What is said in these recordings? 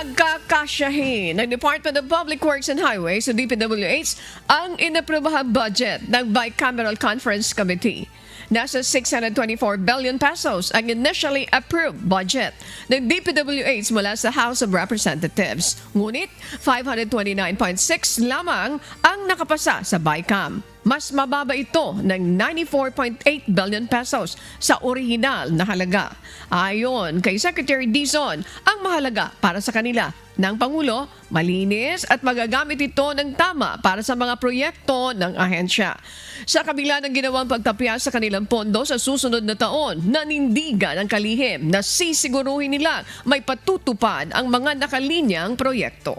Pagkakasyahin ng Department of Public Works and Highways sa DPWH ang inaprobahang budget ng Bicameral Conference Committee. Nasa 624 billion pesos ang initially approved budget ng DPWH mula sa House of Representatives. Ngunit 529.6 lamang ang nakapasa sa BICAM. Mas mababa ito ng 94.8 billion pesos sa orihinal na halaga. Ayon kay Secretary Dizon, ang mahalaga para sa kanila ng Pangulo, malinis at magagamit ito ng tama para sa mga proyekto ng ahensya. Sa kabila ng ginawang pagtapya sa kanilang pondo sa susunod na taon, nanindigan ang kalihim na sisiguruhin nila may patutupad ang mga nakalinyang proyekto.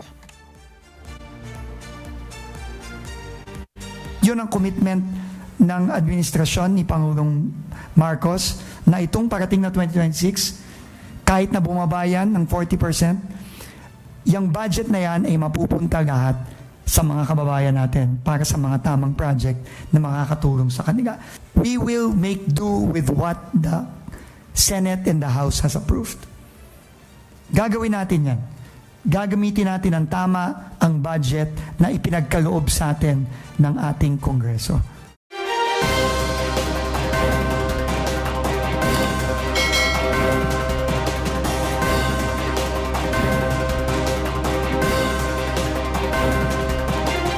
Yun ang commitment ng administrasyon ni Pangulong Marcos na itong parating na 2026, kahit na bumabayan ng 40%, yung budget na yan ay mapupunta lahat sa mga kababayan natin para sa mga tamang project na makakatulong sa kanila. We will make do with what the Senate and the House has approved. Gagawin natin yan. Gagamitin natin ng tama ang budget na ipinagkaloob sa atin ng ating Kongreso.